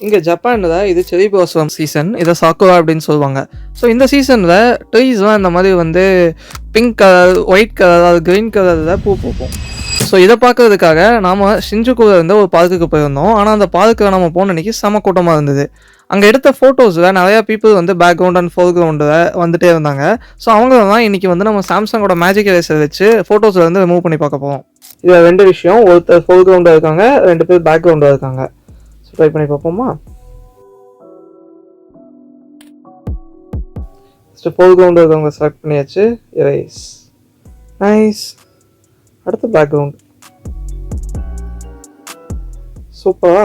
இங்கே ஜப்பானில் இது செரி பிளாசம் சீசன், இதை சாக்குரா அப்படின்னு சொல்லுவாங்க. ஸோ இந்த சீசனில் ட்ரீஸ்லாம் இந்த மாதிரி வந்து பிங்க் கலர், ஒயிட் கலர், அது க்ரீன் கலரில் பூ பூக்கும். ஸோ இதை பார்க்கறதுக்காக நாம் ஷிஞ்சுகுவில் இருந்த ஒரு பார்க்குக்கு போயிருந்தோம். ஆனால் அந்த பார்க்குக்கு நம்ம போன அன்றைக்கி செம கூட்டமாக இருந்தது. அங்கே எடுத்த ஃபோட்டோஸில் நிறையா பீப்புள் வந்து பேக்ரவுண்ட் அண்ட் ஃபோர்க்ரவுண்டில் வந்துகிட்டே இருந்தாங்க. ஸோ அவங்கள தான் இன்றைக்கி வந்து நம்ம சாம்சங்கோட மேஜிக் எரேசர் வச்சு ஃபோட்டோஸில் வந்து ரிமூவ் பண்ணி பார்க்க போகிறோம். இதில் 2 விஷயம், ஒருத்தர் ஃபோர்க்ரவுண்டாக இருக்காங்க, 2 பேர் பேக்ரவுண்டாக இருக்காங்க. ஸோ ட்ரை பண்ணி பார்ப்போமா? ஃபஸ்ட்டு ஃபோர்க்ரவுண்டாக இருக்கவங்க செலக்ட் பண்ணியாச்சு. எரேஸ். நைஸ். அடுத்து பேக்ரவுண்ட். சூப்பரா.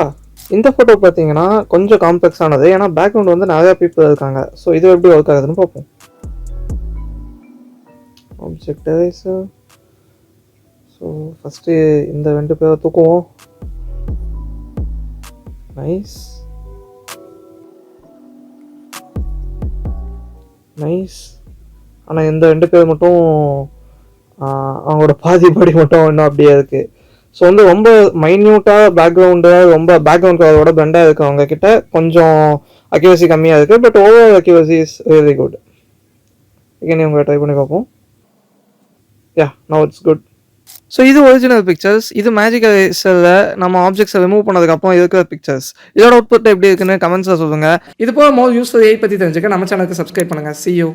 இந்த ஃபோட்டோ பார்த்தீங்கன்னா கொஞ்சம் காம்ப்ளெக்ஸானது, ஏன்னா பேக்ரவுண்ட் வந்து நிறையா பீப்புள் இருக்காங்க. ஸோ இது எப்படி ஒர்க் ஆகுதுன்னு பார்ப்போம். Object eraser. ஸோ ஃபஸ்ட்டு இந்த 2 பேரை தூக்குவோம். Nice nice. ஆனால் இந்த 2 பேர் மட்டும் அவங்களோட பாதி பாடி மட்டும் இன்னும் அப்படியே இருக்குது. ஸோ வந்து ரொம்ப மைன்யூட்டாக பேக்ரவுண்டு, ரொம்ப பேக்ரவுண்ட் கலரோட பிளண்டாக இருக்கவங்க கிட்ட கொஞ்சம் அக்யூரசி கம்மியாக இருக்குது. But overall accuracy is very good. இங்கே உங்களை ட்ரை பண்ணி பார்ப்போம். யா, நவ் இட்ஸ் குட். ஸோ இது ஒரிஜினல் பிக்சர்ஸ். இது மேஜிக் எரேசரில் நம்ம ஆப்ஜெக்ட்ஸை ரிமூவ் பண்ணதுக்கப்புறம் இருக்கிற பிக்சர்ஸ். இதோட அவுட்புட் எப்படி இருக்குன்னு கமெண்ட்ஸில் சொல்லுங்கள். இது போல் மோர் யூஸ்ஃபுல் ஏஐ பற்றி தெரிஞ்சுக்க நம்ம சேனலுக்கு சப்ஸ்கிரைப் பண்ணுங்கள். See you.